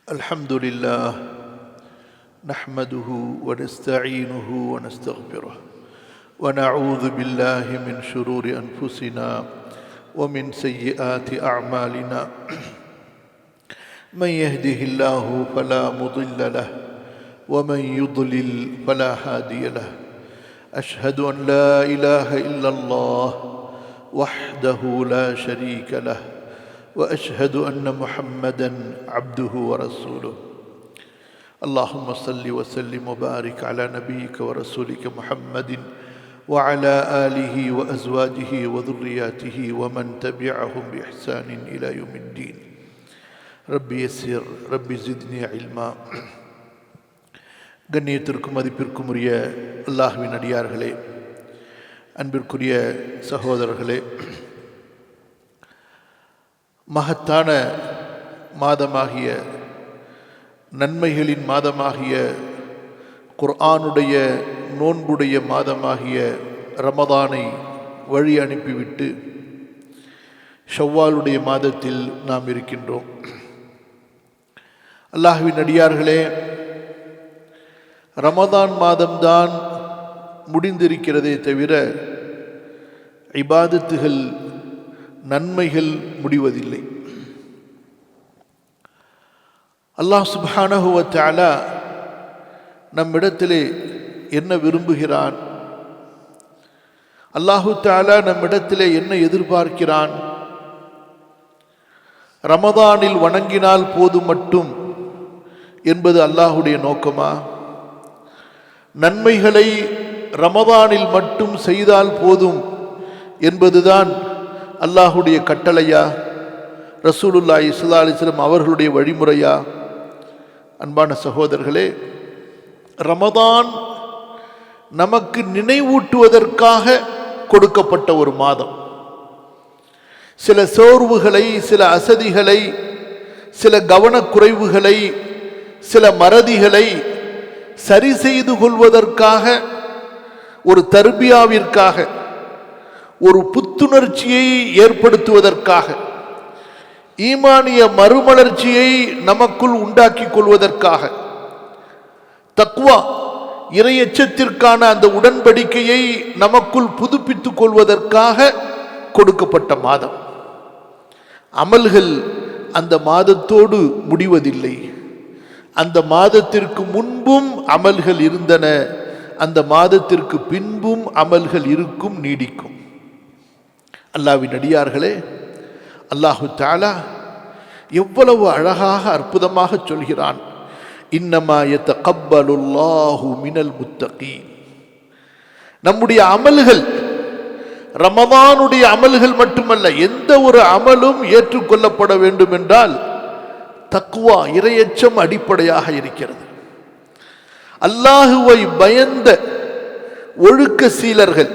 الحمد لله نحمده ونستعينه ونستغفره ونعوذ بالله من شرور أنفسنا ومن سيئات أعمالنا من يهده الله فلا مضل له ومن يضلل فلا هادي له أشهد أن لا إله إلا الله وحده لا شريك له وأشهد أن محمدًا عبده ورسوله اللهم صل وسلم وبارك على نبيك ورسولك محمد وعلى آله وأزواجه وذرياته ومن تبعهم بإحسان إلى يوم الدين ربي يسر ربي زدني علما கண்ணியத்திற்கும் மதிப்பிற்கும் உரிய அல்லாஹ்வின் அடியார்களே, அன்பிற்குரிய சகோதரர்களே, மகத்தான மாதமாகிய நன்மைகளின் மாதமாகிய குர்ஆனுடைய நோன்புடைய மாதமாகிய ரமதானை வழி அனுப்பிவிட்டு ஷவ்வாலுடைய மாதத்தில் நாம் இருக்கின்றோம். அல்லாஹ்வின் அடியார்களே, ரமதான் மாதம்தான் முடிந்திருக்கிறதே தவிர இபாதத்துகள் நன்மைகள் முடிவதில்லை. அல்லாஹ் சுப்ஹானஹு வ தஆலா நம்மிடத்திலே என்ன விரும்புகிறான், அல்லாஹு தஆலா நம்மிடத்திலே என்ன எதிர்பார்க்கிறான், ரமதானில் வணங்கினால் போதும் மட்டும் என்பது அல்லாஹுடைய நோக்கமா, நன்மைகளை ரமதானில் மட்டும் செய்தால் போதும் என்பதுதான் அல்லாஹுடைய கட்டளையா, ரசூலுல்லாஹி ஸல்லல்லாஹு அலைஹி வஸல்லம் அவர்களுடைய வழிமுறையா? அன்பான சகோதரர்களே, ரமதான் நமக்கு நினைவூட்டுவதற்காக கொடுக்கப்பட்ட ஒரு மாதம். சில சோர்வுகளை, சில அசதிகளை, சில கவனக்குறைவுகளை, சில மறதிகளை சரி செய்து கொள்வதற்காக, ஒரு தர்பியாவிற்காக, ஒரு புத்துணர்ச்சியை ஏற்படுத்துவதற்காக, ஈமானிய மறுமலர்ச்சியை நமக்குள் உண்டாக்கி கொள்வதற்காக, தக்வா இறையச்சத்திற்கான அந்த உடன்படிக்கையை நமக்குள் புதுப்பித்துக் கொள்வதற்காக கொடுக்கப்பட்ட மாதம். அமல்கள் அந்த மாதத்தோடு முடிவதில்லை. அந்த மாதத்திற்கு முன்பும் அமல்கள் இருந்தன, அந்த மாதத்திற்கு பின்பும் அமல்கள் இருக்கும், நீடிக்கும். அல்லாஹ்வின் அடியார்களே, அல்லாஹு தஆலா எவ்வளவு அழகாக அற்புதமாக சொல்கிறான், இன்னமா யதகப்பலுல்லாஹு மினல் முத்தகீன். நம்முடைய அமல்கள், ரமதானுடைய அமல்கள் மட்டுமல்ல, எந்த ஒரு அமலும் ஏற்றுக்கொள்ளப்பட வேண்டும் என்றால் தக்வா இறையச்சம் அடிப்படையாக இருக்கிறது. அல்லாஹுவை பயந்த ஒழுக்க சீலர்கள்,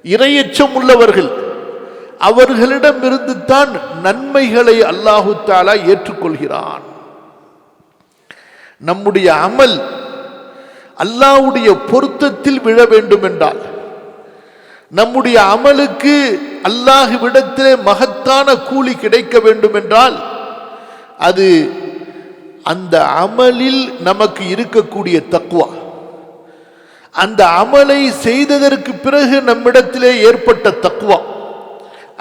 இறையச்சம் உள்ளவர்கள், அவர்களிடமிருந்து தான் நன்மைகளை அல்லாஹு தஆலா ஏற்றுக்கொள்கிறான். நம்முடைய அமல் அல்லாஹ்வுடைய பொருத்தத்தில் விழ வேண்டும் என்றால், நம்முடைய அமலுக்கு அல்லாஹ்விடத்திலே மகத்தான கூலி கிடைக்க வேண்டும் என்றால், அது அந்த அமலில் நமக்கு இருக்கக்கூடிய தக்வா, அந்த அமலை செய்ததற்கு பிறகு நம்மிடத்திலே ஏற்பட்ட தக்வா,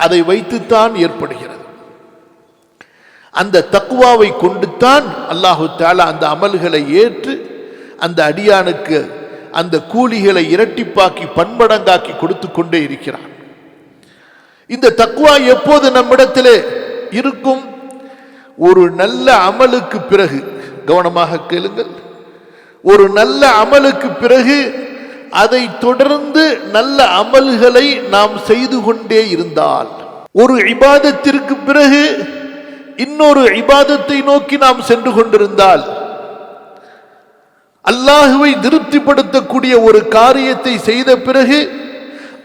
அதை வைத்துத்தான் ஏற்படுகிறது. அந்த தக்வாவை கொண்டுத்தான் அல்லாஹு தஆலா அந்த அமல்களை ஏற்று அந்த அடியானுக்கு அந்த கூலிகளை இரட்டிப்பாக்கி பன்மடங்காக்கி கொடுத்து கொண்டே இருக்கிறான். இந்த தக்வா எப்போது நம்மிடத்திலே இருக்கும்? ஒரு நல்ல அமலுக்கு பிறகு, கவனமாக கேளுங்கள், ஒரு நல்ல அமலுக்கு பிறகு அதை தொடர்ந்து நல்ல அமல்களை நாம் செய்து கொண்டே இருந்தால், ஒரு இபாதத்திற்கு பிறகு இன்னொரு இபாதத்தை நோக்கி நாம் சென்று கொண்டிருந்தால், அல்லாஹுவை திருப்திப்படுத்தக்கூடிய ஒரு காரியத்தை செய்த பிறகு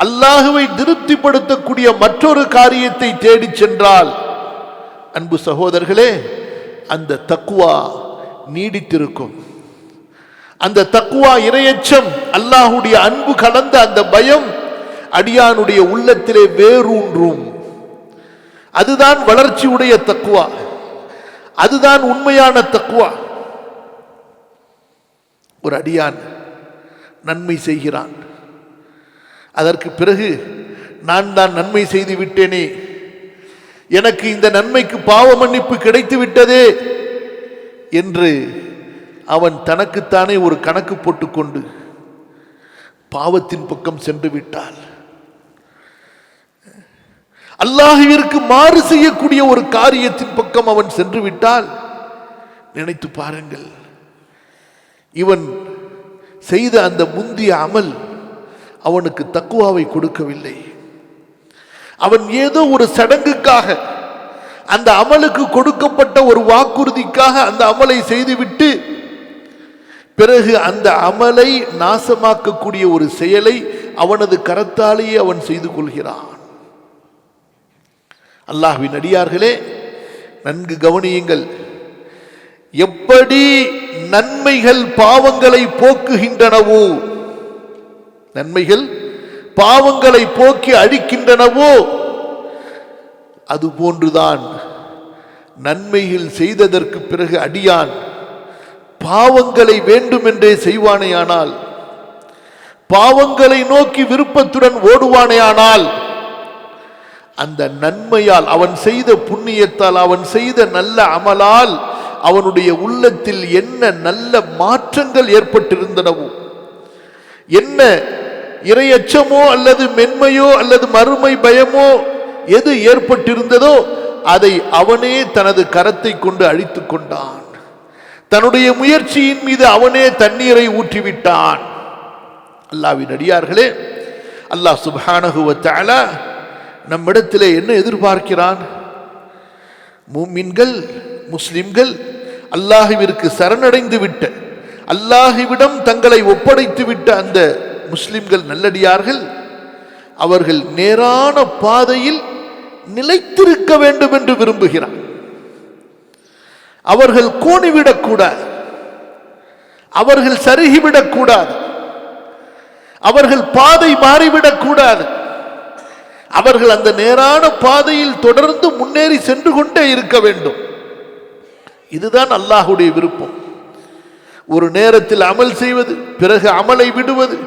அல்லாஹுவை திருப்திப்படுத்தக்கூடிய மற்றொரு காரியத்தை தேடி சென்றால், அன்பு சகோதரர்களே, அந்த தக்வா நீடித்திருக்கும். அந்த தக்வா இறையச்சம், அல்லாஹுடைய அன்பு கலந்த அந்த பயம் அடியானுடைய உள்ளத்திலே வேரூன்றும். அதுதான் வளர்ச்சி உடைய தக்வா. அதுதான் உண்மையான தக்வா. ஒரு அடியான் நன்மை செய்கிறான், அதற்கு பிறகு நான் தான் நன்மை செய்து விட்டேனே, எனக்கு இந்த நன்மைக்கு பாவ மன்னிப்பு கிடைத்து விட்டதே என்று அவன் தனக்குத்தானே ஒரு கணக்கு போட்டுக்கொண்டு பாவத்தின் பக்கம் சென்று விட்டால், அல்லாஹ்விற்கு மாறு செய்யக்கூடிய ஒரு காரியத்தின் பக்கம் அவன் சென்று விட்டால், நினைத்து பாருங்கள், இவன் செய்த அந்த முந்திய அமல் அவனுக்கு தக்வாவை கொடுக்கவில்லை. அவன் ஏதோ ஒரு சடங்குக்காக, அந்த அமலுக்கு கொடுக்கப்பட்ட ஒரு வாக்குறுதிக்காக அந்த அமலை செய்துவிட்டு பிறகு அந்த அமலை நாசமாக்கக்கூடிய ஒரு செயலை அவனது கரத்தாலேயே அவன் செய்து கொள்கிறான். அல்லாஹ்வின் அடியார்களே, நன்கு கவனியுங்கள். எப்படி நன்மைகள் பாவங்களை போக்குகின்றனவோ, நன்மைகள் பாவங்களை போக்கி அழிக்கின்றனவோ, அதுபோன்றுதான் நன்மைகள் செய்ததற்கு பிறகு அடியான் பாவங்களை வேண்டுமென்றே செய்வானேயானால், பாவங்களை நோக்கி விருப்பத்துடன் ஓடுவானேயானால், அந்த நன்மையால், அவன் செய்த புண்ணியத்தால், அவன் செய்த நல்ல அமலால் அவனுடைய உள்ளத்தில் என்ன நல்ல மாற்றங்கள் ஏற்பட்டிருந்தனவோ, என்ன இறையச்சமோ அல்லது மென்மையோ அல்லது மறுமை பயமோ எது ஏற்பட்டிருந்ததோ அதை அவனே தனது கரத்தை கொண்டு அழித்துக் கொண்டான். தன்னுடைய முயற்சியின் மீது அவனே தண்ணீரை ஊற்றிவிட்டான். அல்லாஹ்வின் அடியார்களே, அல்லாஹ் சுப்ஹானஹு வ தஆலா நம்மிடத்திலே என்ன எதிர்பார்க்கிறான்? முஃமின்கள், முஸ்லிம்கள், அல்லாஹ்விற்கு சரணடைந்து விட்ட, அல்லாஹ்விடம் தங்களை ஒப்படைத்து விட்ட அந்த முஸ்லிம்கள், நல்லடியார்கள், அவர்கள் நேரான பாதையில் நிலைத்திருக்க வேண்டும் என்று விரும்புகிறார். அவர்கள் கோணிவிடக்கூடாது, அவர்கள் சருகிவிடக்கூடாது, அவர்கள் பாதை மாறிவிடக்கூடாது. அவர்கள் அந்த நேரான பாதையில் தொடர்ந்து முன்னேறி சென்று கொண்டே இருக்க வேண்டும். இதுதான் அல்லாஹ்வுடைய விருப்பம். ஒரு நேரத்தில் அமல் செய்வது, பிறகு அமலை விடுவது,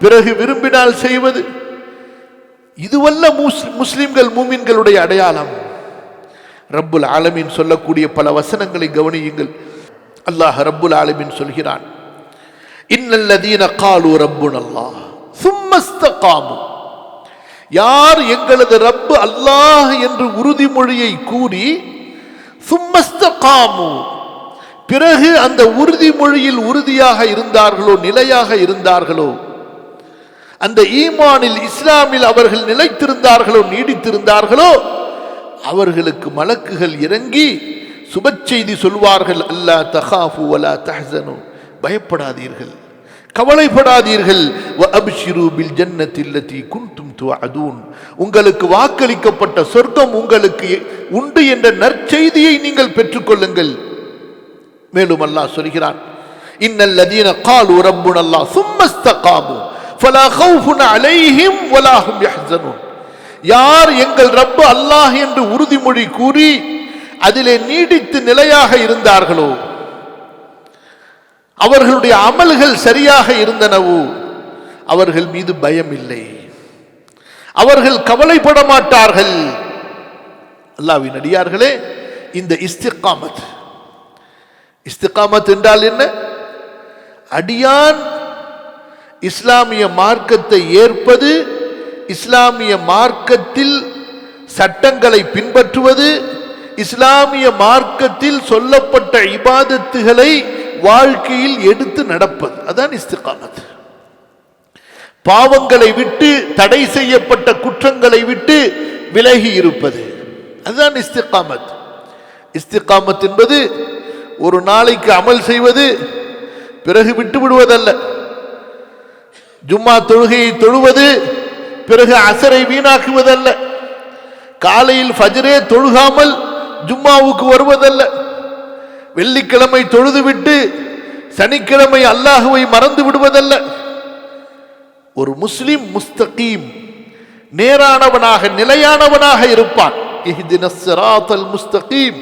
பிறகு விரும்பினால் செய்வது, இதுவல்ல முஸ்லிம்கள் மூமின்களுடைய அடையாளம். ரப்புல் ஆலமீன் சொல்லக்கூடிய பல வசனங்களை கவனியுங்கள். அல்லாஹ் ரப்புல் ஆலமீன் சொல்கிறான், இன்னல்லதீன காலு ரப்புனல்லாஹ் சும்ம இஸ்தகாமு, யார் எங்களது ரப்பு அல்லாஹ் என்று உறுதிமொழியை கூறி, சும்ம இஸ்தகாமு, பிறகு அந்த உறுதிமொழியில் உறுதியாக இருந்தார்களோ, நிலையாக இருந்தார்களோ, அந்த ஈமானில், இஸ்லாமில் அவர்கள் நிலைத்திருந்தார்களோ, நீடித்திருந்தார்களோ, அவர்களுக்கு மலக்குகள் இறங்கி சுப செய்தி சொல்வார்கள். அல்லா தகாஃபு வலா தஹ்சனு, பயப்படாதீர்கள், கவலைப்படாதீர்கள். வ அப்ஷிரு பில் ஜன்னத்தி அல்லதி குன்தும் துஅதூன், உங்களுக்கு வாக்களிக்கப்பட்ட சொர்க்கம் உங்களுக்கு உண்டு என்ற நற்செய்தியை நீங்கள் பெற்றுக்கொள்ளுங்கள். மேலும் அல்லாஹ் சொல்கிறான், இன்னல்லதீன காலு ரப்புனல்லாஹ் சும்ம இஸ்தகாமு ஃபலா கௌஃபுன் அலைஹிம் வலா ஹும் யஹ்ஸனூன், யார் எங்கள் ரப்பு அல்லாஹ் என்று உறுதிமொழி கூறி அதிலே நீடித்து நிலையாக இருந்தார்களோ, அவர்களுடைய அமல்கள் சரியாக இருந்தனவோ, அவர்கள் மீது பயம் இல்லை, அவர்கள் கவலைப்பட மாட்டார்கள். அல்லாஹ்வின் அடியார்களே, இந்த இஸ்திகாமத், இஸ்திகாமத் என்றால் என்ன? அடியான் இஸ்லாமிய மார்க்கத்தை ஏற்பது, இஸ்லாமிய மார்க்கத்தில் சட்டங்களை பின்பற்றுவது, இஸ்லாமிய மார்க்கத்தில் சொல்லப்பட்ட இபாதத்துகளை வாழ்க்கையில் எடுத்து நடப்பது, அதான் இஸ்திகாமத். பாவங்களை விட்டு, தடை செய்யப்பட்ட குற்றங்களை விட்டு விலகி இருப்பது, அதுதான் இஸ்திகாமத். இஸ்திகாமத் என்பது ஒரு நாளைக்கு அமல் செய்வது, பிறகு விட்டு விடுவதல்ல. ஜும்மா தொழுகையை தொழுவது, பிறகு அசரை வீணாக்குவதல்ல. காலையில் ஃபஜ்ரே தொழுகாமல் ஜும்மாவுக்கு வருவதல்ல. வெள்ளிக்கிழமை தொழுதுவிட்டு சனிக்கிழமை அல்லாஹுவை மறந்து விடுவதல்ல. ஒரு முஸ்லிம் முஸ்தகீம், நேரானவனாக, நிலையானவனாக இருப்பான். இஹ்தினஸ் ஸிராத்தல் முஸ்தகீம்,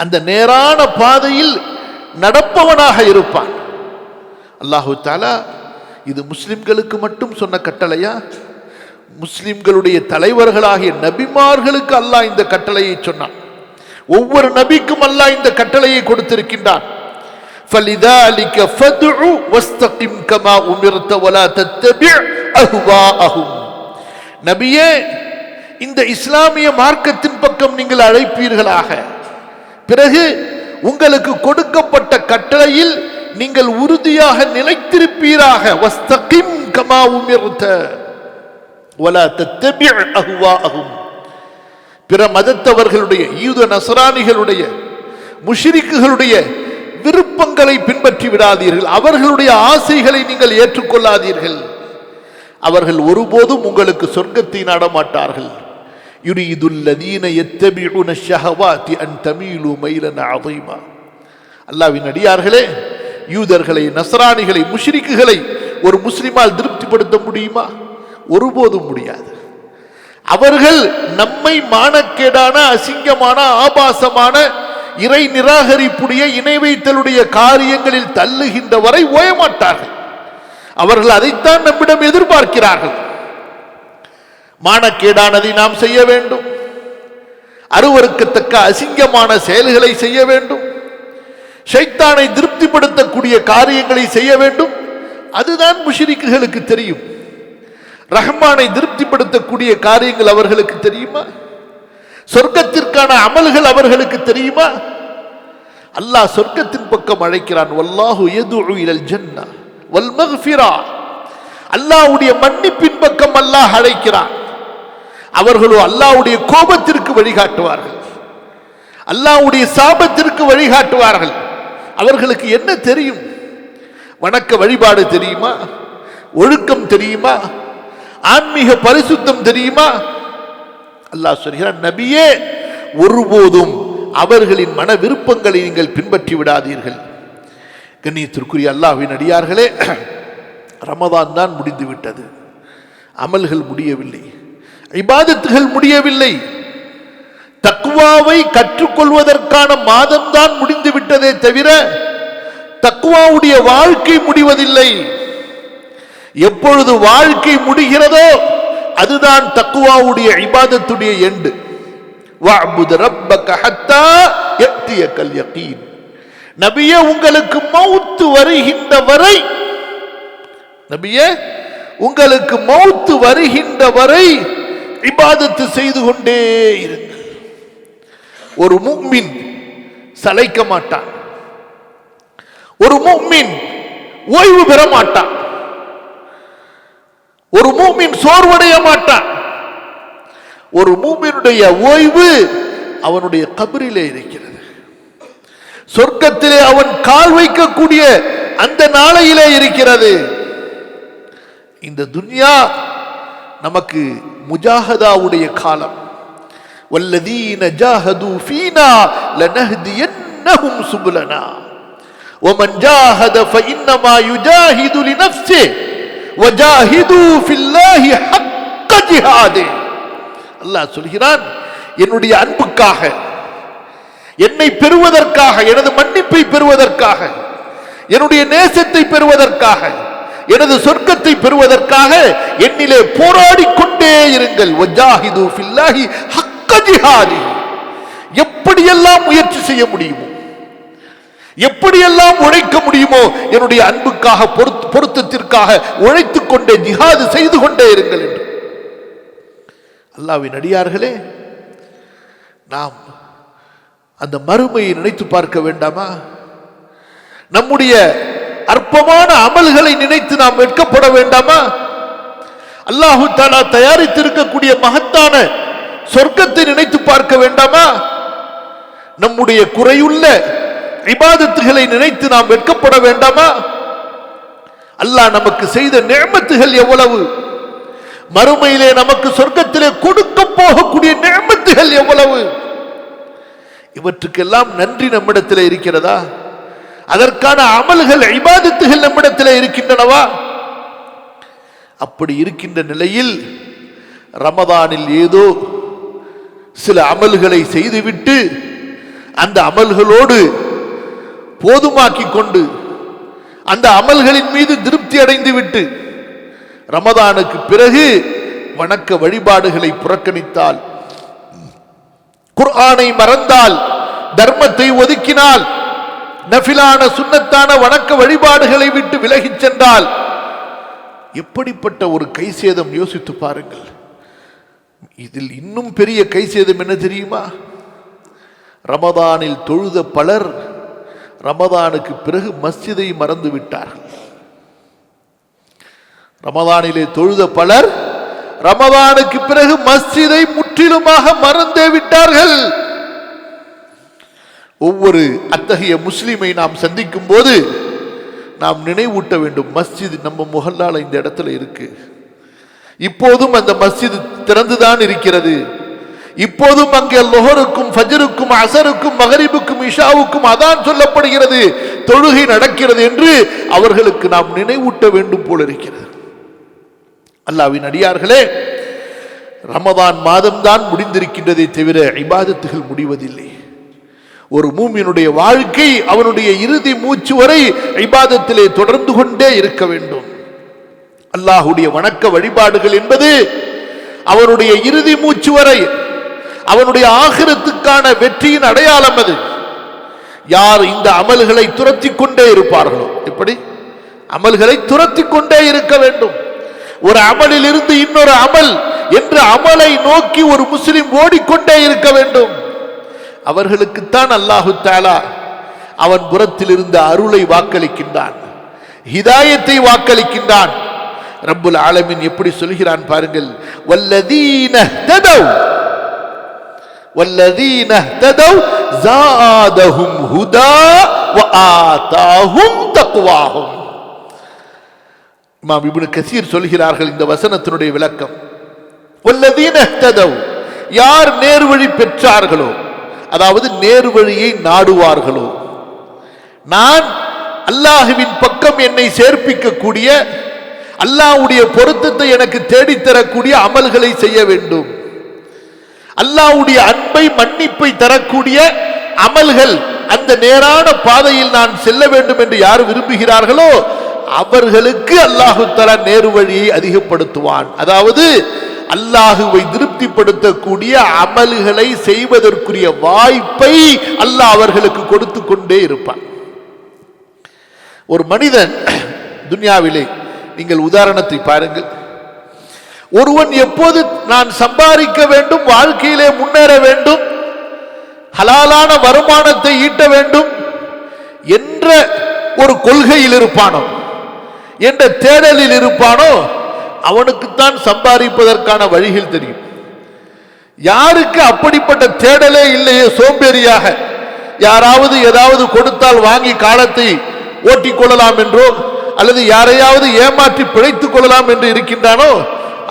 அந்த நேரான பாதையில் நடப்பவனாக இருப்பான். அல்லாஹு தஆலா இது முஸ்லிம்களுக்கு மட்டும் சொன்ன கட்டளையா? முஸ்லிம்களுடைய தலைவர்களாகிய நபிமார்களுக்கு அல்லாஹ் இந்த கட்டளையை சொன்னான். ஒவ்வொரு நபிக்கும் அல்லாஹ் இந்த கட்டளையை கொடுத்திருக்கின்றான். فَلِذَلِكَ فَادْعُ وَاسْتَقِمْ كَمَا أُمِرْتَ وَلَا تَتَّبِعْ أَهْوَاءَهُمْ. நபியே, இந்த இஸ்லாமிய மார்க்கத்தின் பக்கம் நீங்கள் அழைப்பீர்களாக, பிறகு உங்களுக்கு கொடுக்கப்பட்ட கட்டளையில் நீங்கள் உறுதியாக நிலைத்திருப்பீராக. வஸ்தகிம் கமா உமிர்த வலா தத்தபிஅ் அஹ்வாஅஹும். பிற மதத்தவர்களுடைய, யூத நஸ்ரானிகளுடைய, முஷ்ரிக்குகளுடைய விருப்பங்களை பின்பற்றி விடாதீர்கள். அவர்களுடைய ஆசைகளை நீங்கள் ஏற்றுக்கொள்ளாதீர்கள். அவர்கள் ஒருபோதும் உங்களுக்கு சொர்க்கத்தை நாடமாட்டார்கள். யுரீதுல்லதீன யத்தபிஉன ஷஹவாத்தி அன் தமீலு மைலன் அதீமா. அல்லாஹ்வின் அடியார்களே, யூதர்களை, நஸ்ரானிகளை, முஷ்ரிக்குகளை ஒரு முஸ்லிமால் திருப்திப்படுத்த முடியுமா? ஒருபோதும் முடியாது. அவர்கள் நம்மை மானக்கேடான, அசிங்கமான, ஆபாசமான, இறை நிராகரிப்புடைய, இணை வைத்தலுடைய காரியங்களில் தள்ளுகின்ற வரை ஓயமாட்டார்கள். அவர்கள் அதைத்தான் நம்மிடம் எதிர்பார்க்கிறார்கள். மானக்கேடானதை நாம் செய்ய வேண்டும், அருவருக்கத்தக்க அசிங்கமான செயல்களை செய்ய வேண்டும், ஷைத்தானை திருப்திப்படுத்தக்கூடிய காரியங்களை செய்ய வேண்டும். அதுதான் முஷ்ரிக்குகளுக்கு தெரியும். ரஹ்மானை திருப்திப்படுத்தக்கூடிய காரியங்கள் அவர்களுக்கு தெரியுமா? சொர்க்கத்திற்கான அமல்கள் அவர்களுக்கு தெரியுமா? அல்லாஹ் சொர்க்கத்தின் பக்கம் அழைக்கிறான். வல்லாஹு யதுஉ இலல் ஜன்னah வல் மக்ஃபிரா. அல்லாஹ்வுடைய மன்னிப்பின் பக்கம் அல்லாஹ் அழைக்கிறான். அவர்களோ அல்லாஹ்வுடைய கோபத்திற்கு வழிகாட்டுவார்கள், அல்லாஹ்வுடைய சாபத்திற்கு வழிகாட்டுவார்கள். அவர்களுக்கு என்ன தெரியும்? வணக்க வழிபாடு தெரியுமா? ஒழுக்கம் தெரியுமா? ஆன்மீக பரிசுத்தம் தெரியுமா? அல்லாஹ் சொல்கிறான், நபியே, ஒருபோதும் அவர்களின் மன விருப்பங்களை நீங்கள் பின்பற்றி விடாதீர்கள். கண்ணியத்திற்குரிய அல்லாஹ்வின் அடியார்களே, ரமதான் தான் முடிந்து விட்டது. அமல்கள் முடியவில்லை, இபாதத்துகள் முடியவில்லை. தக்வாவை கற்றுக்கொள்வதற்கான மாதம் தான் முடிந்து விட்டதே தவிர தக்வாவுடைய வாழ்க்கை முடிவதில்லை. எப்பொழுது வாழ்க்கை முடிகிறதோ அதுதான் தக்வாவுடைய இபாதத்துடைய எண்டு. வஅ்புத் ரப்பக ஹத்தா யஅதியகல் யகீன். நபியே, உங்களுக்கு மௌத் வருகின்ற வரை, நபியே, உங்களுக்கு மௌத் வருகின்ற வரை இபாதத்து செய்து கொண்டே இருங்கள். ஒரு முஃமின் சளைக்க மாட்டான், ஒரு முஃமின் ஓய்வு பெற மாட்டான், ஒரு மூமின் சோர்வடைய மாட்டான். ஒரு மூமினுடைய ஓய்வு அவனுடைய கபரிலே இருக்கிறது. சொர்க்கத்திலே அவன் கால் வைக்கக்கூடிய அந்த நாளையிலே இருக்கிறது. இந்த துன்யா நமக்கு முஜாஹதாவுடைய காலம். வல்லதீன ஜாஹது ஃபீனா லனஹ்தியன்னஹும் சுபுலனா வமன் ஜாஹத ஃபஇன்னமா யுஜாஹிது லினஃப்ஸிஹி வஜாஹிது ஃபில்லாஹி ஹக்க ஜிஹாதே. அல்லாஹ் சொல்கிறான், என்னுடைய அன்புக்காக, என்னை பெறுவதற்காக, எனது மன்னிப்பை பெறுவதற்காக, என்னுடைய நேசத்தை பெறுவதற்காக, எனது சொர்க்கத்தை பெறுவதற்காக என்னிலே போராடிக் கொண்டே இருங்கள். வஜாஹிது ஃபில்லாஹி ஹக்க ஜிஹாதே. எப்படியெல்லாம் முயற்சி செய்ய முடியுமோ, எப்படியெல்லாம் உழைக்க முடியுமோ, என்னுடைய அன்புக்காக, பொருத்தத்திற்காக உழைத்துக் கொண்டே, ஜிஹாது செய்து கொண்டே இருங்கள் என்று. அல்லாஹ்வின் அடியார்களே, நாம் அந்த மறுமையை நினைத்து பார்க்க வேண்டாமா? நம்முடைய அற்பமான அமல்களை நினைத்து நாம் வெட்கப்பட வேண்டாமா? அல்லாஹு தஆலா தயாரித்திருக்கக்கூடிய மகத்தான சொர்க்கத்தை நினைத்து பார்க்க வேண்டாமா? நம்முடைய குறையுள்ள இபாதத்துகளை நினைத்து நாம் வெட்கப்பட வேண்டாமா? அல்லாஹ் நமக்கு செய்த நிஅமத்துகள் எவ்வளவு, மறுமையிலே நமக்கு சொர்க்கத்திலே கொடுக்க போகக்கூடிய நிஅமத்துகள் எவ்வளவு. இவற்றுக்கெல்லாம் நன்றி நம்மிடத்தில் இருக்கிறதா? அதற்கான அமல்கள், இபாதத்துகள் நம்மிடத்தில் இருக்கின்றனவா? அப்படி இருக்கின்ற நிலையில் ரமதானில் ஏதோ சில அமல்களை செய்துவிட்டு அந்த அமல்களோடு போதுமாக்கி கொண்டு அந்த அமல்களின் மீது திருப்தி அடைந்து விட்டு ரமதானுக்கு பிறகு வணக்க வழிபாடுகளை புறக்கணித்தால், குர்ஆனை மறந்தால், தர்மத்தை ஒதுக்கினால், நஃபிலான சுன்னத்தான வணக்க வழிபாடுகளை விட்டு விலகிச் சென்றால் எப்படிப்பட்ட ஒரு கைசேதம் யோசித்து பாருங்கள். இதில் இன்னும் பெரிய கைசேதம் என்ன தெரியுமா? ரமதானில் தொழுத பலர் ரமதானுக்கு பிறகு மஸ்ஜிதை மறந்து விட்டார்கள். ரமதானிலே தொழுத பலர் ரமதானுக்கு பிறகு மஸ்ஜிதை முற்றிலுமாக மறந்தே விட்டார்கள். ஒவ்வொரு அத்தகைய முஸ்லிமை நாம் சந்திக்கும் போது நாம் நினைவூட்ட வேண்டும், மஸ்ஜித் நம்ம முஹல்லால இந்த இடத்துல இருக்கு, இப்போதும் அந்த மஸ்ஜித் திறந்துதான் இருக்கிறது, இப்போதும் அங்கே லொஹருக்கும் ஃபஜ்ருக்கும் அஸருக்கும் மகரிபுக்கும் இஷாவுக்கும் அதான் சொல்லப்படுகிறது, தொழுகை நடக்கிறது என்று அவர்களுக்கு நாம் நினைவூட்ட வேண்டும் போல இருக்கிறது. அல்லாஹ்வின் அடியார்களே, ரமதான் மாதம்தான் முடிந்திருக்கின்றதே தவிர இபாதத்துகள் முடிவதில்லை. ஒரு மூமினுடைய வாழ்க்கை அவனுடைய இறுதி மூச்சு வரை இபாதத்திலே தொடர்ந்து கொண்டே இருக்க வேண்டும். அல்லாஹ்வுடைய வணக்க வழிபாடுகள் என்பது அவனுடைய இறுதி மூச்சு வரை அவனுடைய ஆகிரத்துக்கான வெற்றியின் அடையாளம். அது யார் இந்த அமல்களை துரத்தி கொண்டே இருப்பார்களோ, எப்படி அமல்களை துரத்தி கொண்டே இருக்க வேண்டும். ஒரு அமலில் இருந்து இன்னொரு அமல் என்ற அமலை நோக்கி ஒரு முஸ்லிம் ஓடிக்கொண்டே இருக்க வேண்டும். அவர்களுக்குத்தான் அல்லாஹு தஆலா அவன் புறத்தில் இருந்த அருளை வாக்களிக்கின்றான், ஹிதாயத்தை வாக்களிக்கின்றான். ரப்புல் ஆலமீன் எப்படி சொல்கிறான் பாருங்கள், வல்லதீன ததவ் ஜாதஹும் ஹுதா வஆதாஹும் தக்வாஹும். இமாம் இப்னு கஸீர் சொல்கிறார்கள் இந்த வசனத்தினுடைய விளக்கம், வல்லதீன ததவ், யார் நேர்வழி பெற்றார்களோ, அதாவது நேர்வழியை நாடுவார்களோ, நான் அல்லாஹ்வின் பக்கம் என்னை சேர்ப்பிக்கக்கூடிய, அல்லாஹ்வுடைய பொருத்தத்தை எனக்கு தேடித்தரக்கூடிய அமல்களை செய்ய வேண்டும், அல்லாஹ்வுடைய அன்பை மன்னிப்பை தரக்கூடிய அமல்கள், அந்த நேரான பாதையில் நான் செல்ல வேண்டும் என்று யார் விரும்புகிறார்களோ அவர்களுக்கு அல்லாஹு தஆலா நேர்வழியை அதிகப்படுத்துவான். அதாவது அல்லாஹுவை திருப்திப்படுத்தக்கூடிய அமல்களை செய்வதற்குரிய வாய்ப்பை அல்லாஹ் அவர்களுக்கு கொடுத்து கொண்டே இருப்பான். ஒரு மனிதன் துன்யாவிலே, நீங்கள் உதாரணத்தை பாருங்கள், ஒருவன் எப்போது நான் சம்பாதிக்க வேண்டும், வாழ்க்கையிலே முன்னேற வேண்டும், ஹலாலான வருமானத்தை ஈட்ட வேண்டும் என்ற ஒரு கொள்கையில் இருப்பானோ, என்ற தேடலில் இருப்பானோ, அவனுக்குத்தான் சம்பாதிப்பதற்கான வழிகள் தெரியும். யாருக்கு அப்படிப்பட்ட தேடலே இல்லையே, சோம்பேறியாக யாராவது ஏதாவது கொடுத்தால் வாங்கி காலத்தை ஓட்டிக் கொள்ளலாம் என்றோ அல்லது யாரையாவது ஏமாற்றி பிழைத்துக் கொள்ளலாம் என்று இருக்கின்றானோ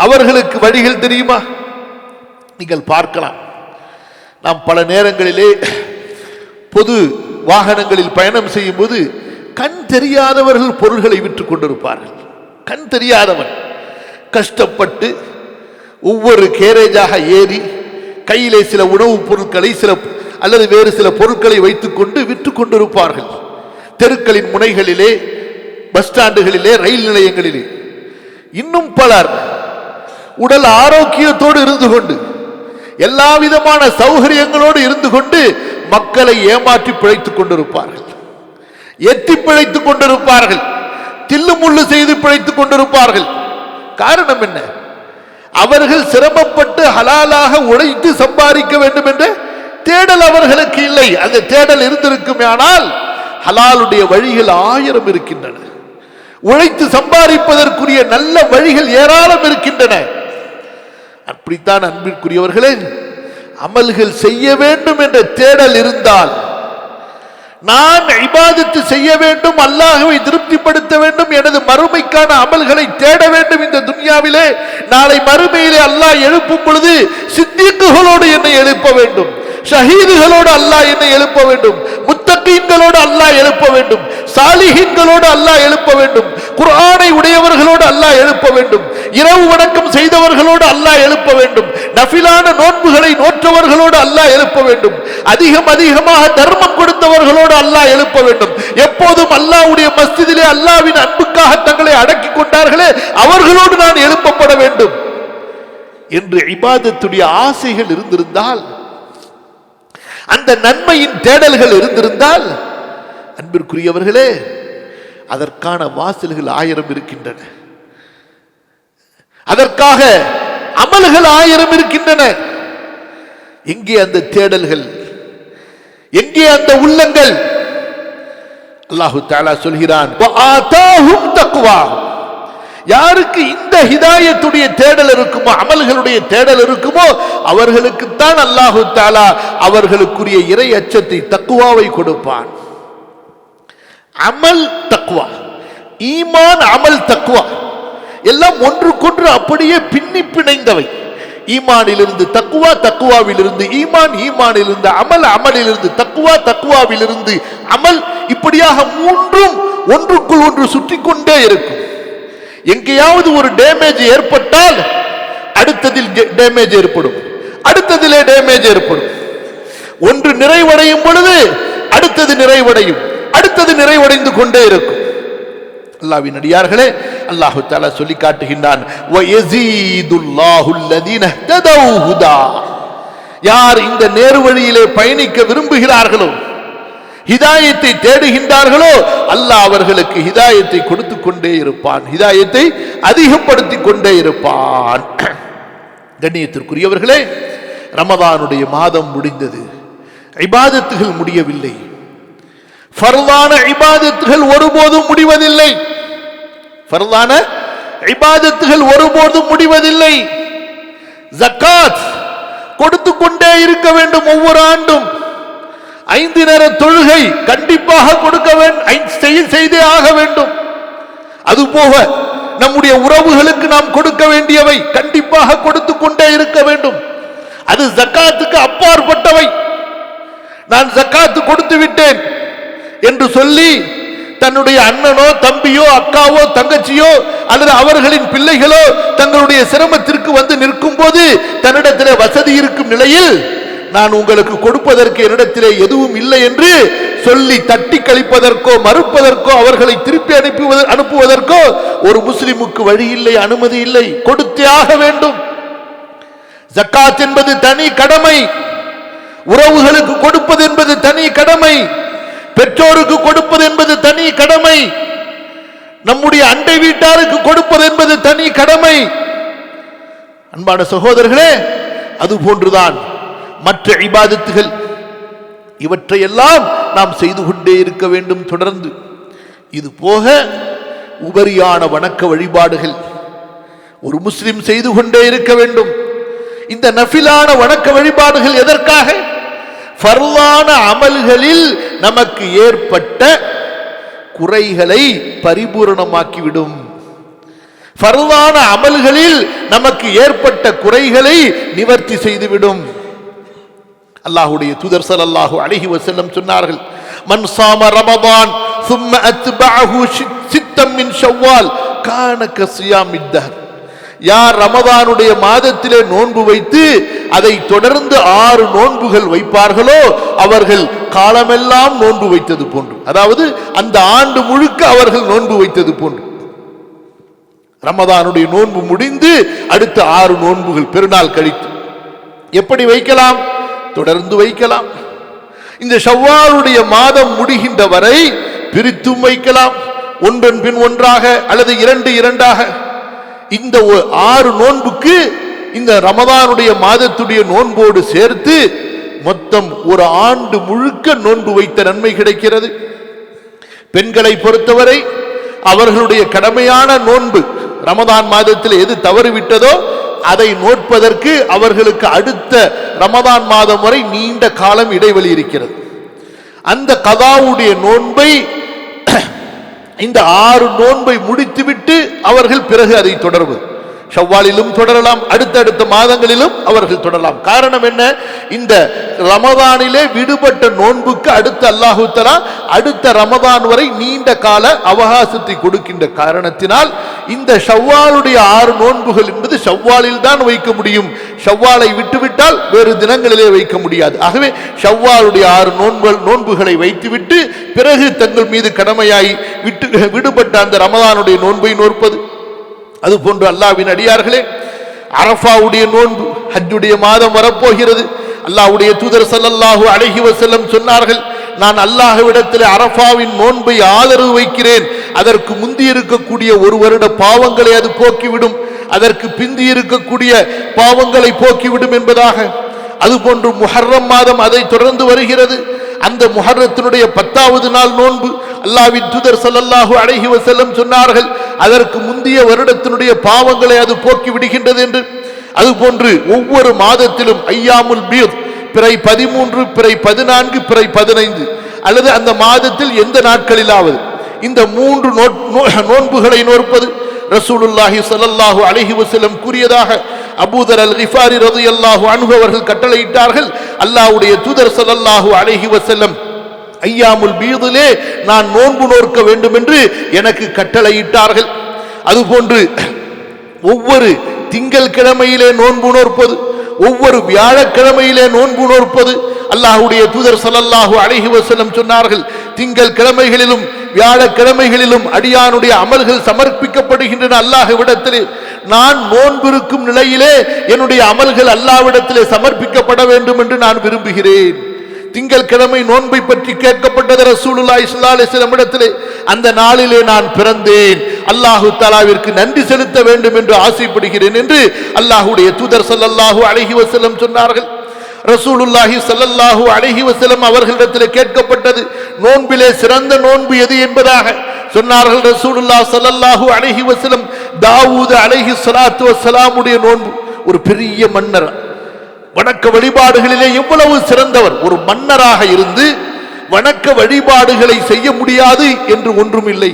அவர்களுக்கு வழிகள் தெரியுமா? நீங்கள் பார்க்கலாம், நாம் பல நேரங்களிலே பொது வாகனங்களில் பயணம் செய்யும் போது கண் தெரியாதவர்கள் பொருள்களை விற்றுக் கொண்டிருப்பார்கள். கண் தெரியாதவன் கஷ்டப்பட்டு ஒவ்வொரு கேரேஜாக ஏறி கையிலே சில உணவுப் பொருட்களை அல்லது வேறு சில பொருட்களை வைத்துக் கொண்டு விற்றுக் கொண்டிருப்பார்கள். தெருக்களின் முனைகளிலே, பஸ் ஸ்டாண்டுகளிலே, ரயில் நிலையங்களிலே. இன்னும் பலர் உடல் ஆரோக்கியத்தோடு இருந்து கொண்டு, எல்லா விதமான சௌகரியங்களோடு இருந்து கொண்டு மக்களை ஏமாற்றி பிழைத்துக் கொண்டிருப்பார்கள், எத்தி பிழைத்துக் கொண்டிருப்பார்கள், தில்லு முள்ளு செய்து பிழைத்துக் கொண்டிருப்பார்கள். காரணம் என்ன? அவர்கள் சிரமப்பட்டு ஹலாலாக உழைத்து சம்பாதிக்க வேண்டும் என்ற தேடல் அவர்களுக்கு இல்லை. அந்த தேடல் இருந்திருக்குமே ஆனால் ஹலாலுடைய வழிகள் 1000 இருக்கின்றன. உழைத்து சம்பாதிப்பதற்குரிய நல்ல வழிகள் ஏராளம் இருக்கின்றன. அப்படித்தான் அன்பிற்குரியவர்களே, அமல்கள் செய்ய வேண்டும் என்ற தேடல் இருந்தால், நான் இபாதத்து செய்ய வேண்டும், அல்லாஹ்வை திருப்திப்படுத்த வேண்டும், எனது மறுமைக்கான அமல்களை தேட வேண்டும் இந்த துன்யாவிலே, நாளை மறுமையிலே அல்லாஹ் எழுப்பும் பொழுது சித்தீக்குகளோடு என்னை எழுப்ப வேண்டும், ஷஹீதுகளோடு அல்லாஹ் என்னை எழுப்ப வேண்டும், முத்தகீன்களோடு அல்லாஹ் எழுப்ப வேண்டும், சாலிஹீன்களோடு அல்லாஹ் எழுப்ப வேண்டும், குர்ஆனை உடையவர்களோடு அல்லாஹ் எழுப்ப வேண்டும். இரவு வணக்கம் செய்தவர்களோடு அல்லாஹ் எழுப்ப வேண்டும். நஃபிலான நோன்புகளை நோற்றவர்களோடு அல்லாஹ் எழுப்ப வேண்டும். அதிகமாக தர்மம் கொடுத்தவர்களோடு அல்லாஹ் எழுப்ப வேண்டும். எப்போதும் அல்லாஹ்வுடைய மஸ்ஜிதிலே அல்லாஹ்வின் அன்புக்காக தங்களை அடக்கிக் கொண்டார்களே அவர்களோடு நான் எழுப்பப்பட வேண்டும் என்று இபாதத்துடைய ஆசைகள் இருந்திருந்தால், அந்த நன்மையின் தேடல்கள் இருந்திருந்தால், அன்பிற்குரியவர்களே, அதற்கான வாசல்கள் 1000 இருக்கின்றன. அதற்காக அமல்கள் 1000 இருக்கின்றன. எங்கே அந்த தேடல்கள்? எங்கே அந்த உள்ளங்கள்? அல்லாஹு தஆலா சொல்கிறான், வஆதாஹும் தக்வா. யாருக்கு இந்த ஹிதாயத்துடைய தேடல் இருக்குமோ, அமல்களுடைய தேடல் இருக்குமோ, அவர்களுக்குத்தான் அல்லாஹு தஆலா அவர்களுக்குரிய இறை அச்சத்தை, தக்வாவை கொடுப்பான். அமல் தக்வா, ஈமான் அமல் தக்வா எல்லாம் ஒன்றுக்கொன்று அப்படியே பின்னி பிணைந்தவை. ஈமானிலிருந்து தக்வா, தக்வாவிலிருந்து ஈமான், ஈமானிலிருந்து அமல், அமலிலிருந்து தக்வா, தக்வாவிலிருந்து அமல், இப்படியாக மூன்றும் ஒன்றுக்குள் ஒன்று சுற்றி கொண்டே இருக்கும். எங்கேயாவது ஒரு டேமேஜ் ஏற்பட்டால் அடுத்ததில் டேமேஜ் ஏற்படும், அடுத்ததிலே டேமேஜ் ஏற்படும். ஒன்று நிறைவடையும் பொழுது அடுத்தது நிறைவடையும், அடுத்தது நிறைவடைந்து கொண்டே இருக்கும். அல்லாஹ்வின் அடியார்களே, அல்லாஹ் தஆலா சொல்லி காட்டுகின்றான், வயஸீதுல்லாஹு அல்லதீன இஹ்ததௌ ஹுதா. யார் இந்த நேர்வழியிலே பயணிக்க விரும்புகிறார்களோ, ஹிதாயத்தை தேடுகின்றார்களோ, அல்லாஹ் அவர்களுக்கு ஹிதாயத்தை கொடுத்து கொண்டே இருப்பான், ஹிதாயத்தை அதிகப்படுத்திக் கொண்டே இருப்பான். கண்ணியத்திற்குரியவர்களே, ரமதானுடைய மாதம் முடிந்தது, இபாதத்துகள் முடியவில்லை. ஃபர்லான இபாதத்துகள் ஒருபோதும் முடிவதில்லை. ஃபர்லான இபாதத்துகள் ஒருபோதும் முடிவதில்லை. ஜகாத் கொடுத்து கொண்டே இருக்க வேண்டும். ஒவ்வொரு ஆண்டும் 5 நேர தொழுகை கண்டிப்பாக கொடுக்க வேண்டும், செய்தே ஆக வேண்டும். அதுபோக நம்முடைய உறவுகளுக்கு நாம் கொடுக்க வேண்டியவை கண்டிப்பாக கொடுத்து கொண்டே இருக்க வேண்டும். அது ஜகாத்துக்கு அப்பாற்பட்டவை. நான் ஜகாத்து கொடுத்து விட்டேன் என்று சொல்லி தன்னுடைய அண்ணனோ தம்பியோ அக்காவோ தங்கச்சியோ அல்லது அவர்களின் பிள்ளைகளோ தங்களுடைய சிரமத்திற்கு வந்து நிற்கும் போது தன்னிடத்திலே வசதி இருக்கும் நிலையில் நான் உங்களுக்கு கொடுப்பதற்கு என்னிடத்திலே எதுவும் இல்லை என்று சொல்லி தட்டி கழிப்பதற்கோ மறுப்பதற்கோ அவர்களை திருப்பி அனுப்புவதற்கோ ஒரு முஸ்லிமுக்கு வழி இல்லை, அனுமதி இல்லை. கொடுத்தே ஆக வேண்டும். ஜக்காத் என்பது தனி கடமை. உறவுகளுக்கு கொடுப்பது என்பது தனி கடமை. பெற்றோருக்கு கொடுப்பது என்பது தனி கடமை. நம்முடைய அண்டை வீட்டாருக்கு கொடுப்பது என்பது தனி கடமை. அன்பான சகோதரர்களே, அது போன்றுதான் மற்ற இபாதத்துகள். இவற்றையெல்லாம் நாம் செய்து கொண்டே இருக்க வேண்டும் தொடர்ந்து. இது போக உபரியான வணக்க வழிபாடுகள் ஒரு முஸ்லிம் செய்து கொண்டே இருக்க வேண்டும். இந்த நஃபிலான வணக்க வழிபாடுகள் எதற்காக? ஃபர்லான அமல்களில் நமக்கு ஏற்பட்ட குறைகளை பரிபூரணமாக்கிவிடும். ஃபர்லான அமல்களில் நமக்கு ஏற்பட்ட குறைகளை நிவர்த்தி செய்துவிடும். அல்லாஹ்வுடைய தூதர் ஸல்லல்லாஹு அலைஹி வஸல்லம் சொன்னார்கள், மன் ஸாம ரமதான் ثم اتبعه ستا من شوال كان كصيام الدهر. யார் ரமதானுடைய மாதத்திலே நோன்பு வைத்து அதை தொடர்ந்து 6 நோன்புகள் வைப்பார்களோ அவர்கள் காலமெல்லாம் நோன்பு வைத்தது போன்று, அதாவது அந்த ஆண்டு முழுக்க அவர்கள் நோன்பு வைத்தது போன்று. ரமதானுடைய நோன்பு முடிந்து அடுத்த 6 நோன்புகள் பெருநாள் கழித்து எப்படி வைக்கலாம்? தொடர்ந்து வைக்கலாம். இந்த ஷவ்வாலுடைய மாதம் முடிகின்ற வரை பிரித்தும் வைக்கலாம், ஒன்றன் பின் ஒன்றாக அல்லது 2 இந்த 6 நோன்புக்கு இந்த ரமதானுடைய மாதத்துடைய நோன்போடு சேர்த்து மொத்தம் ஒரு ஆண்டு முழுக்க நோன்பு வைத்த நன்மை கிடைக்கிறது. பெண்களை பொறுத்தவரை அவர்களுடைய கடமையான நோன்பு ரமதான் மாதத்தில் எது தவறிவிட்டதோ அதை நோட்பதற்கு அவர்களுக்கு அடுத்த ரமதான் மாதம் வரை நீண்ட காலம் இடைவெளி இருக்கிறது. அந்த கதாவுடைய நோன்பை, இந்த 6 நோன்பை முடித்துவிட்டு அவர்கள் பிறகு அதை தொடர்வது. ஷவ்வாலிலும் தொடரலாம், அடுத்தடுத்த மாதங்களிலும் அவர்கள் தொடரலாம். காரணம் என்ன? இந்த ரமதானிலே விடுபட்ட நோன்புக்கு அடுத்த அல்லாஹு தஆலா அடுத்த ரமதான் வரை நீண்ட கால அவகாசத்தை கொடுக்கின்ற காரணத்தினால் இந்த ஷவ்வாலுடைய 6 நோன்புகள் என்பது ஷவ்வாலில் தான் வைக்க முடியும். ஷவ்வாலை விட்டுவிட்டால் வேறு தினங்களிலே வைக்க முடியாது. ஆகவே ஷவ்வாலுடைய 6 நோன்புகளை வைத்துவிட்டு பிறகு தங்கள் மீது கடமையாய் விடுபட்ட அந்த ரமலானுடைய நோன்பை நோற்பது. அதுபோன்று அல்லாஹ்வின் அடியார்களே, அரஃபாவுடைய நோன்பு, ஹஜ்ஜுடைய மாதம் வரப்போகிறது. அல்லாஹ்வுடைய தூதர் ஸல்லல்லாஹு அலைஹி வஸல்லம் சொன்னார்கள், நான் அல்லாஹ்விடத்தில் அரஃபாவின் நோன்பை ஆதரவு வைக்கிறேன். அதற்கு முந்தி இருக்கக்கூடிய 1 வருட பாவங்களை அது போக்கிவிடும், அதற்கு பிந்தி இருக்கக்கூடிய பாவங்களை போக்கிவிடும் என்பதாக. அதுபோன்று முஹர்ரம் மாதம் அதை தொடர்ந்து வருகிறது. அந்த முஹர்ரத்தினுடைய 10வது நாள் நோன்பு அல்லாஹ்வின் தூதர் ஸல்லல்லாஹு அலைஹி வஸல்லம் சொன்னார்கள், அதற்கு முந்தைய வருடத்தினுடைய பாவங்களை அது போக்கி விடுகின்றது என்று. அதுபோன்று ஒவ்வொரு மாதத்திலும் ஐயாமுல் பீத், பிறை 13, பிறை 14, பிறை 15 அல்லது அந்த மாதத்தில் எந்த நாட்களிலாவது இந்த 3 நோன்புகளை நோற்பது. ரசூலுல்லாஹி ஸல்லல்லாஹு அலைஹி வஸல்லம் கூறியதாக அபூதர் அல் கிஃபாரி ரலியல்லாஹு அன்ஹு அவர்கள் கட்டளையிட்டார்கள், அல்லாஹ்வுடைய தூதர் ஸல்லல்லாஹு அலைஹி வஸல்லம் ஐயாமுல் பீதிலே நான் நோன்பு நோக்க வேண்டும் என்று எனக்கு கட்டளையிட்டார்கள். அதுபோன்று ஒவ்வொரு திங்கள் கிழமையிலே நோன்பு நோற்பது, ஒவ்வொரு வியாழக்கிழமையிலே நோன்பு நோற்பது. அல்லாஹ்வுடைய தூதர் ஸல்லல்லாஹு அலைஹி வஸல்லம் சொன்னார்கள், திங்கள் கிழமைகளிலும் வியாழக்கிழமைகளிலும் அடியானுடைய அமல்கள் சமர்ப்பிக்கப்படுகின்றன அல்லாஹ்விடத்திலே. நான் நோன்பிருக்கும் நிலையிலே என்னுடைய அமல்கள் அல்லாஹ்விடத்திலே சமர்ப்பிக்கப்பட வேண்டும் என்று நான் விரும்புகிறேன். திங்கள் கிழமை நோன்பை பற்றி கேட்கப்பட்டது ரசூலுல்லாஹி ஸல்லல்லாஹு அலைஹி வஸல்லம் இடத்திலே. அந்த நாளிலே நான் பிறந்தேன், அல்லாஹு தஆலாவிற்கு நன்றி செலுத்த வேண்டும் என்று ஆசைப்படுகிறேன் என்று அல்லாஹ்வுடைய தூதர் ஸல்லல்லாஹு அலைஹி வஸல்லம் சொன்னார்கள். ரசூலுல்லாஹி ஸல்லல்லாஹு அலைஹி வஸல்லம் அவர்களிடத்திலே கேட்கப்பட்டது, நோன்பிலே சிறந்த நோன்பு எது என்பதாக. சொன்னார்கள் ரசூலுல்லாஹி ஸல்லல்லாஹு அலைஹி வஸல்லம், தாவூத் அலைஹி ஸலாத்து வஸ்ஸலாமுடைய நோன்பு. ஒரு பெரிய மன்னர், வணக்க வழிபாடுகளிலே எவ்வளவு சிறந்தவர். ஒரு மன்னராக இருந்து வணக்க வழிபாடுகளை செய்ய முடியாது என்று ஒன்றும் இல்லை.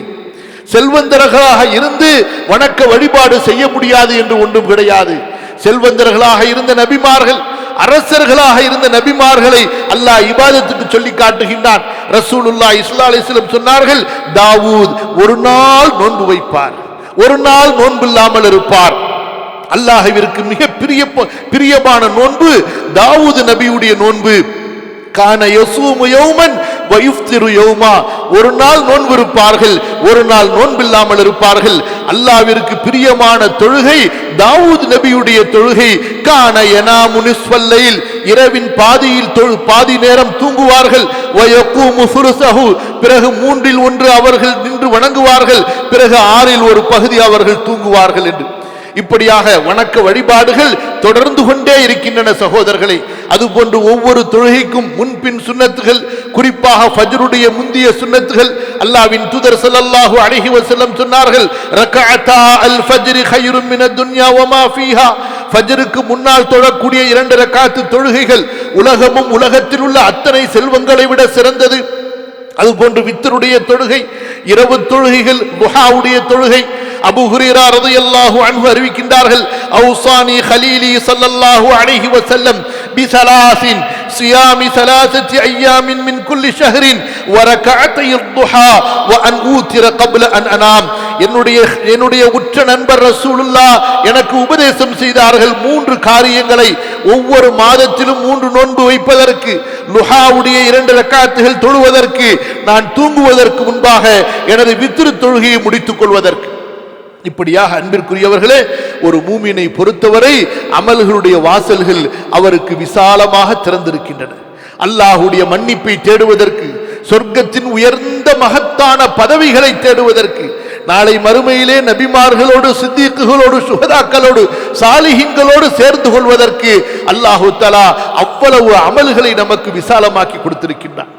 செல்வந்தர்களாக இருந்து வணக்க வழிபாடு செய்ய முடியாது என்று ஒன்றும் கிடையாது. செல்வந்தர்களாக இருந்த நபிமார்கள், அரசர்களாக இருந்த நபிமார்களை அல்லாஹ் இபாதத்துக்கு சொல்லி காட்டுகின்றான். ரசூலுல்லாஹி ஸல்லல்லாஹு அலைஹி வஸல்லம் சொன்னார்கள், தாவூத் ஒரு நாள் நோன்பு வைப்பார், ஒரு நாள் நோன்பு இல்லாமல் இருப்பார். அல்லாஹ்விற்கு மிக பிரியமான நோன்பு தாவூத் நபியுடைய நோன்பு. கான யஸூமு யௌமன் வ யுஃப்திரு யௌமா, ஒரு நாள் நோன்பு இருப்பார்கள், ஒரு நாள் நோன்பில்லாமல் இருப்பார்கள். அல்லாஹ்விற்கு பிரியமான தொழுகை தாவூத் நபியுடைய தொழுகை. கான யனாமு நிஸ்ஃபல் லைல், இரவின் பாதி நேரம் தூங்குவார்கள். வ யகூமு ஃபுருஸஹு, பிறகு 3இல் 1 அவர்கள் நின்று வணங்குவார்கள், பிறகு 6இல் 1 பகுதி அவர்கள் தூங்குவார்கள் என்று. இப்படியாக வணக்க வழிபாடுகள் தொடர்ந்து கொண்டே இருக்கின்றன சகோதரர்களே. அதுபோன்று ஒவ்வொரு தொழுகைக்கும் முன்பின் சுன்னத்துகள், குறிப்பாக ஃபஜ்ருடைய முந்திய சுன்னத்துகள். அல்லாஹ்வின் தூதர் ஸல்லல்லாஹு அலைஹி வஸல்லம் சொன்னார்கள், ரக்அத்தா அல் ஃபஜ்ரி கைரும் மினத் துன்யா வமா ஃபீஹா, ஃபஜ்ருக்கு முன்னால் தொழக்கூடிய 2 ரக்காத்து தொழுகைகள் உலகமும் உலகத்தில் உள்ள அத்தனை செல்வங்களை விட சிறந்தது. அதுபோன்று வித்ருடைய தொழுகை, இரவு தொழுகைகள், துஹாவுடைய தொழுகை. அபூ ஹுரைரா ரலியல்லாஹு அன்ஹு அறிவிக்கின்றார்கள், அவுசானி கலீலி ஸல்லல்லாஹு அலைஹி வஸல்லம் பிஸலாஸின் சியாமி ஸலாஸத்தி அய்யாமின் மின் குல்லி ஷஹ்ரின் வ ரக்அத்தை துஹா வ அன் ஊத்திர قبل அன் அனாம். என்னுடைய உற்ற நண்பர் ரசூலுல்லாஹ் எனக்கு உபதேசம் செய்தார்கள் 3 காரியங்களை. ஒவ்வொரு மாதத்திலும் 3 நோன்பு வைப்பதற்கு, லுஹாவுடைய 2 ரக்காத்துகள் தொழுவதற்கு, நான் தூங்குவதற்கு முன்பாக எனது வித்ரு தொழுகையை முடித்துக் கொள்வதற்கு. இப்படியாக அன்பிற்குரியவர்களே, ஒரு மூமினை பொறுத்தவரை அமல்களுடைய வாசல்கள் அவருக்கு விசாலமாக திறந்திருக்கின்றன. அல்லாஹ்வுடைய மன்னிப்பை தேடுவதற்கு, சொர்க்கத்தின் உயர்ந்த மகத்தான பதவிகளை தேடுவதற்கு, நாளை மறுமையிலே நபிமார்களோடு, சித்தீக்குகளோடு, சுஹதாக்களோடு, சாலிஹீன்களோடு சேர்ந்து கொள்வதற்கு அல்லாஹ் தஆலா அவ்வளவு அமல்களை நமக்கு விசாலமாக்கி கொடுத்திருக்கின்றான்.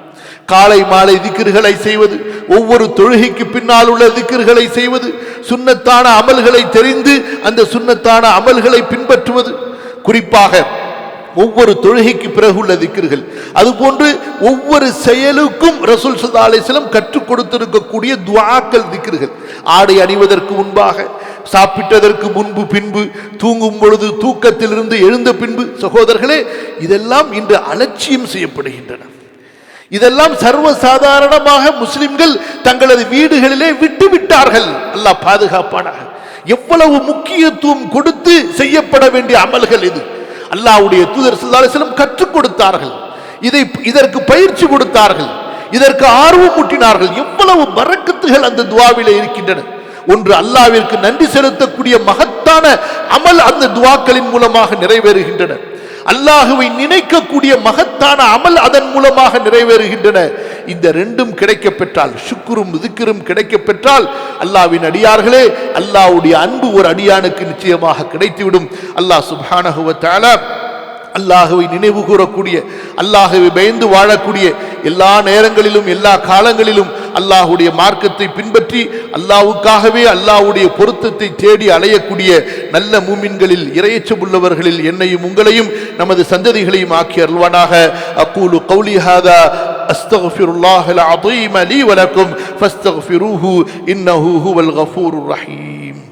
காலை மாலை திக்ர்களை செய்வது, ஒவ்வொரு தொழுகைக்கு பின்னால் உள்ள திக்ர்களை செய்வது, சுன்னத்தான அமல்களை தெரிந்து அந்த சுன்னத்தான அமல்களை பின்பற்றுவது, குறிப்பாக ஒவ்வொரு தொழுகைக்கு பிறகு உள்ள திக்ர்கள். அதுபோன்று ஒவ்வொரு செயலுக்கும் ரசூல் ஸல்லல்லாஹு அலைஹி வஸல்லம் கற்றுக் கொடுத்திருக்கக்கூடிய துஆக்கள், திக்ர்கள். ஆடை அணிவதற்கு முன்பாக, சாப்பிட்டதற்கு முன்பு, பின்பு, தூங்கும் பொழுது, தூக்கத்திலிருந்து எழுந்த பின்பு. சகோதரர்களே, இதெல்லாம் இன்று அலட்சியம் செய்யப்படுகின்றன. இதெல்லாம் சர்வசாதாரணமாக முஸ்லிம்கள் தங்களது வீடுகளிலே விட்டு விட்டார்கள். அல்லாஹ் பாதுகாப்பானாக. எவ்வளவு முக்கியத்துவம் கொடுத்து செய்யப்பட வேண்டிய அமல்கள் இது. அல்லாஹ்வுடைய தூதர் ஸல்லல்லாஹு அலைஹி வஸல்லம் கற்றுக் கொடுத்தார்கள், இதற்கு பயிற்சி கொடுத்தார்கள், இதற்கு ஆர்வம் ஊட்டினார்கள். எவ்வளவு பரக்கத்துகள் அந்த துஆவிலே இருக்கின்றன. ஒன்று, அல்லாஹ்விற்கு நன்றி செலுத்தக்கூடிய மகத்தான அமல் அந்த துஆக்களின் மூலமாக நிறைவேறுகின்றன. அல்லாஹுவை நினைக்கக்கூடிய மகத்தான அமல் அதன் மூலமாக நிறைவேறுகின்றன. இந்த ரெண்டும் கிடைக்கப் பெற்றால், ஷுக்ரும் திக்ரும் கிடைக்கப் பெற்றால், அல்லாஹ்வின் அடியார்களே, அல்லாஹ்வுடைய அன்பு ஒரு அடியானுக்கு நிச்சயமாக கிடைத்துவிடும். அல்லாஹ் சுப்ஹானஹு வ தஆலா அல்லாஹுவை நினைவு கூறக்கூடிய, அல்லாஹுவை பயந்து வாழக்கூடிய, எல்லா நேரங்களிலும் எல்லா காலங்களிலும் அல்லாஹுடைய மார்க்கத்தை பின்பற்றி அல்லாஹ்வுக்காகவே அல்லாஹ்வுடைய பொருத்தத்தை தேடி அலையக்கூடிய நல்ல மூமின்களில், இறையச்சமுள்ளவர்களில் என்னையும் உங்களையும் நமது சந்ததிகளையும் ஆக்கி அருள்வானாக. அகூலு கௌலி ஹாதா அஸ்தக்ஃபிருல்லாஹல் அஸீம் லீ வ லக்கும் ஃபஸ்தக்ஃபிரூஹு இன்னஹு ஹுவல் கஃபூருர் ரஹீம்.